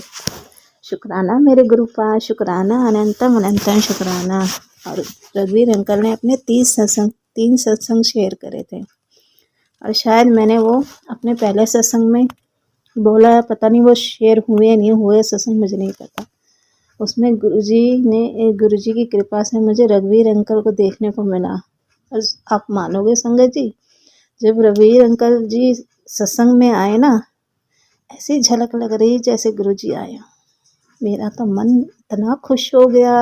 शुक्राना मेरे गुरु का, शुक्राना, अनंतम अनंतम शुक्राना। और रघुवीर अंकल ने अपने 3 सत्संग शेयर करे थे और शायद मैंने वो अपने पहले सत्संग में बोला है, पता नहीं वो शेयर हुए नहीं हुए सत्संग मुझे नहीं पता। उसमें गुरु जी की कृपा से मुझे रघुवीर अंकल को देखने को मिला। और आप मानोगे संगत जी जब रघुवीर अंकल जी सत्संग में आए ना, ऐसी झलक लग रही जैसे गुरु जी आए। मेरा तो मन इतना खुश हो गया,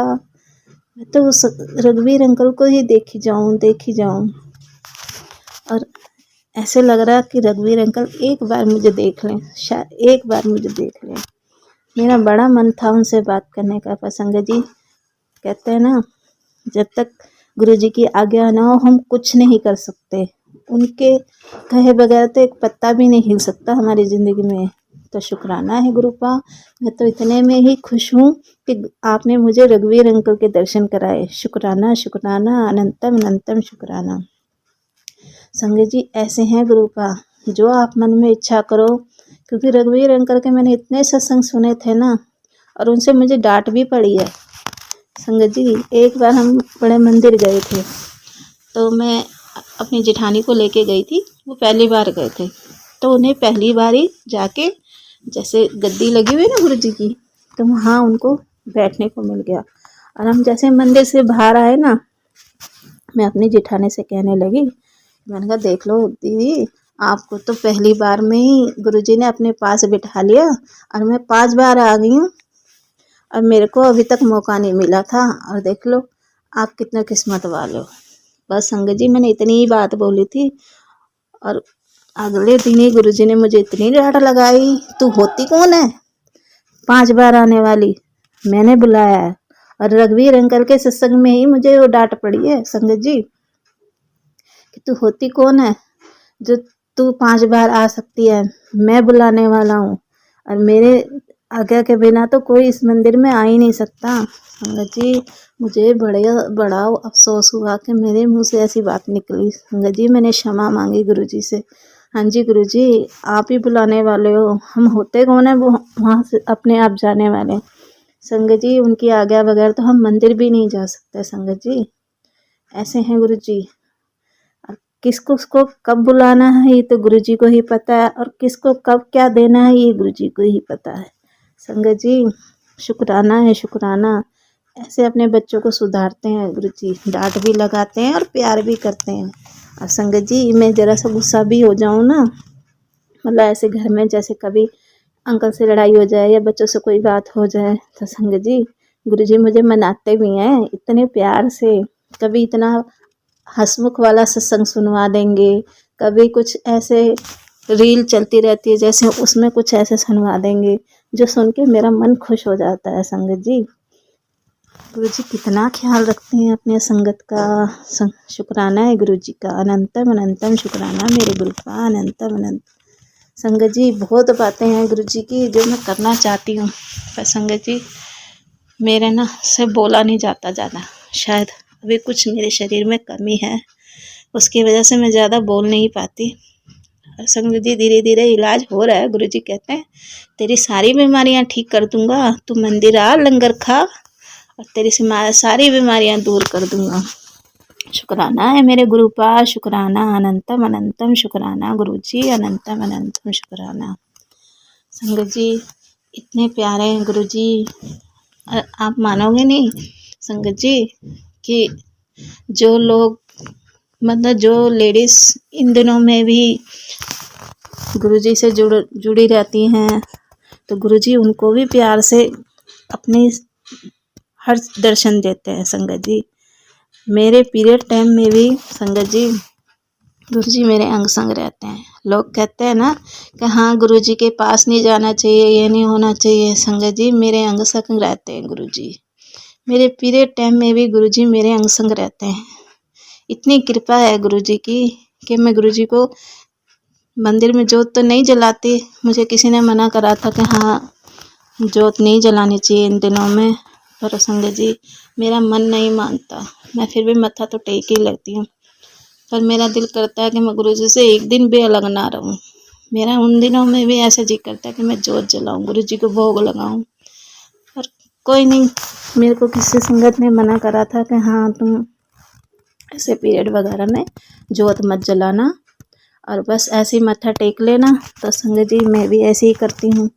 मैं तो उस रघुवीर अंकल को ही देखी जाऊं। और ऐसे लग रहा कि रघुवीर अंकल एक बार मुझे देख लें, शायद एक बार मुझे देख लें। मेरा बड़ा मन था उनसे बात करने का, पर संगत जी कहते हैं ना जब तक गुरुजी की आज्ञा ना हो हम कुछ नहीं कर सकते। उनके कहे बगैर तो एक पत्ता भी नहीं हिल सकता हमारी ज़िंदगी में। तो शुक्राना है गुरुपा, मैं तो इतने में ही खुश हूँ कि आपने मुझे रघुवीर अंकल के दर्शन कराए। शुक्राना शुक्राना अनंतम अनंतम शुक्राना। संगत जी ऐसे हैं गुरुपा, जो आप मन में इच्छा करो, क्योंकि रघुवीर अंकल के मैंने इतने सत्संग सुने थे ना, और उनसे मुझे डांट भी पड़ी है। संगत जी एक बार हम बड़े मंदिर गए थे, तो मैं अपनी जेठानी को लेके गई थी, वो पहली बार गए थे, तो उन्हें पहली बार ही जाके जैसे गद्दी लगी हुई ना गुरु जी की, तो वहाँ उनको बैठने को मिल गया। और हम जैसे मंदिर से बाहर आए ना, मैं अपनी जेठानी से कहने लगी, मैंने कहा देख लो दीदी, आपको तो पहली बार में ही गुरुजी ने अपने पास बिठा लिया और मैं 5 बार आ गई हूँ, और मेरे को अभी तक मौका नहीं मिला था, और देख लो आप कितने किस्मत वाले हो। बस संगत जी मैंने इतनी ही बात बोली थी, और अगले दिन ही गुरुजी ने मुझे इतनी डांट लगाई, तू होती कौन है 5 बार आने वाली, मैंने बुलाया है। और रघुवीर अंकल के सत्संग में ही मुझे वो डांट पड़ी है संगत जी, कि तू होती कौन है जो तू 5 बार आ सकती है, मैं बुलाने वाला हूँ, और मेरे आज्ञा के बिना तो कोई इस मंदिर में आ ही नहीं सकता। संगत जी मुझे बड़ा अफसोस हुआ कि मेरे मुंह से ऐसी बात निकली। संगत जी मैंने क्षमा मांगी गुरुजी से। हाँ जी गुरुजी आप ही बुलाने वाले हो, हम होते कौन है वो वहाँ से अपने आप जाने वाले। संगत जी उनकी आज्ञा बगैर तो हम मंदिर भी नहीं जा सकते। संगत जी ऐसे हैं गुरुजी, किसको उसको कब बुलाना है ये तो गुरुजी को ही पता है, और किसको कब क्या देना है ये गुरुजी को ही पता है। संगत जी शुक्राना है शुक्राना, ऐसे अपने बच्चों को सुधारते हैं गुरुजी, डांट भी लगाते हैं और प्यार भी करते हैं। और संगत जी मैं ज़रा सा गुस्सा भी हो जाऊँ ना, मतलब ऐसे घर में जैसे कभी अंकल से लड़ाई हो जाए या बच्चों से कोई बात हो जाए, तो संगत जी गुरुजी मुझे मनाते भी हैं इतने प्यार से। कभी इतना हंसमुख वाला सत्संग सुनवा देंगे, कभी कुछ ऐसे रील चलती रहती है जैसे उसमें कुछ ऐसे सुनवा देंगे जो सुन के मेरा मन खुश हो जाता है। संगत जी गुरुजी कितना ख्याल रखते हैं अपने संगत का। शुक्राना है गुरुजी का, अनंतम अनंतम शुक्राना मेरे गुरु का, अनंतम अनंत। संगत जी बहुत बातें हैं गुरुजी की जो मैं करना चाहती हूँ, पर संगत जी मेरे ना से बोला नहीं जाता ज़्यादा, शायद अभी कुछ मेरे शरीर में कमी है, उसकी वजह से मैं ज़्यादा बोल नहीं पाती। और संगत जी धीरे धीरे इलाज हो रहा है, गुरुजी कहते हैं तेरी सारी बीमारियां ठीक कर दूंगा, तू मंदिर आ लंगर खा और तेरी सारी बीमारियां दूर कर दूंगा। शुक्राना है मेरे गुरु पास, शुक्राना अनंतम अनंतम शुक्राना गुरुजी, अनंतम अनंतम शुक्राना। संगत जी इतने प्यारे हैं गुरुजी, आप मानोगे नहीं संगत जी कि जो लोग मतलब जो लेडीज़ इन दिनों में भी गुरुजी से जुड़ी रहती हैं, तो गुरुजी उनको भी प्यार से अपने हर दर्शन देते हैं। संगत जी मेरे पीरियड टाइम में भी संगत जी गुरुजी मेरे अंग संग रहते हैं। लोग कहते हैं ना कि हाँ गुरुजी के पास नहीं जाना चाहिए, ये नहीं होना चाहिए। संगत जी मेरे अंग संग रहते हैं गुरुजी, मेरे पीरियड टाइम में भी गुरुजी मेरे अंग संग रहते हैं। इतनी कृपा है गुरुजी की कि मैं गुरुजी को मंदिर में जोत तो नहीं जलाती, मुझे किसी ने मना करा था कि हाँ जोत नहीं जलानी चाहिए इन दिनों में, पर संगत जी मेरा मन नहीं मानता, मैं फिर भी मत्था तो टेक ही लगती हूँ। पर मेरा दिल करता है कि मैं गुरुजी से एक दिन भी अलग ना रहूँ। मेरा उन दिनों में भी ऐसा जी करता है कि मैं जोत जलाऊँ, गुरुजी को भोग लगाऊँ, पर कोई नहीं, मेरे को किसी संगत ने मना करा था कि हाँ तुम ऐसे पीरियड वगैरह में जोत मत जलाना और बस ऐसे ही मत्था टेक लेना। तो संगत जी मैं भी ऐसे ही करती हूँ,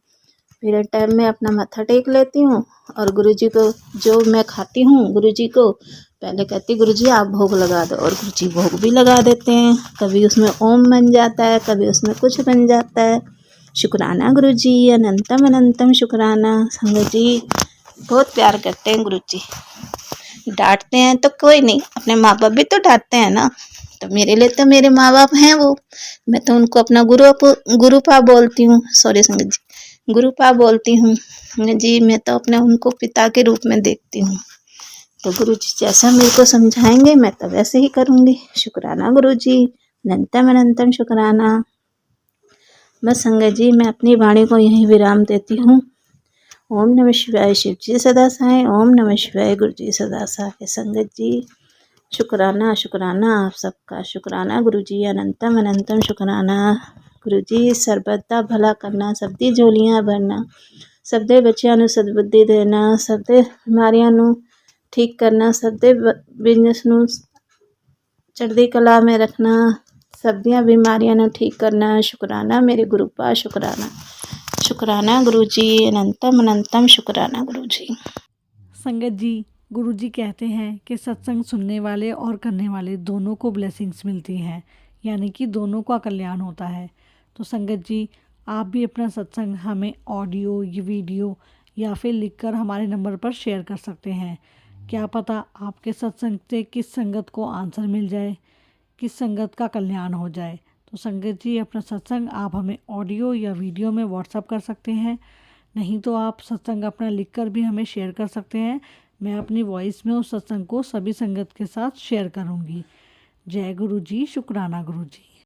पीरियड टाइम में अपना मत्था टेक लेती हूँ और गुरुजी को जो मैं खाती हूँ गुरुजी को पहले कहती गुरुजी आप भोग लगा दो, और गुरुजी भोग भी लगा देते हैं। कभी उसमें ओम बन जाता है, कभी उसमें कुछ बन जाता है। शुक्राना गुरुजी, अनंतम अनंतम शुक्राना। संगत जी बहुत प्यार करते हैं गुरुजी, डांटते हैं तो कोई नहीं, अपने माँ बाप भी तो डांटते हैं ना, तो मेरे लिए तो मेरे माँ बाप हैं वो, मैं तो उनको अपना गुरुपा बोलती हूँ। सॉरी संगत जी, गुरुपा बोलती हूँ जी, मैं तो अपने उनको पिता के रूप में देखती हूँ। तो गुरुजी जैसा मेरे को समझाएंगे मैं तो वैसे ही करूँगी। शुक्राना गुरुजी, अनंतम अनंतम शुक्राना। बस संगत जी मैं अपनी वाणी को यहीं विराम देती हूँ। ओम नमः शिवाय, शिव जी सदा सहाय। ओम नमः शिवाय, गुरु जी सदा सहाय। संगत जी शुक्राना शुक्राना आप सबका, शुक्राना गुरुजी, अनंतम अनंतम शुक्राना गुरुजी। सर्वदा भला करना, सबदी झोलियां भरना, सबदे बच्चियां नूं सदबुद्धि देना, सबदे बीमारियां नूं ठीक करना, सबदे बिजनेस नूं चढ़दी कला में रखना, सबदियां बीमारियां नूं ठीक करना। शुक्राना मेरे गुरुपा, शुक्राना शुक्राना गुरुजी, अनंतम अनंतम शुक्राना गुरुजी। संगत जी, गुरुजी कहते हैं कि सत्संग सुनने वाले और करने वाले दोनों को ब्लेसिंग्स मिलती हैं, यानी कि दोनों का कल्याण होता है। तो संगत जी, आप भी अपना सत्संग हमें ऑडियो या वीडियो या फिर लिखकर हमारे नंबर पर शेयर कर सकते हैं। क्या पता आपके सत्संग से किस संगत को आंसर मिल जाए, किस संगत का कल्याण हो जाए। तो संगत जी, अपना सत्संग आप हमें ऑडियो या वीडियो में व्हाट्सअप कर सकते हैं, नहीं तो आप सत्संग अपना लिखकर भी हमें शेयर कर सकते हैं। मैं अपनी वॉइस में उस सत्संग को सभी संगत के साथ शेयर करूंगी। जय गुरु जी, शुक्राना गुरु जी।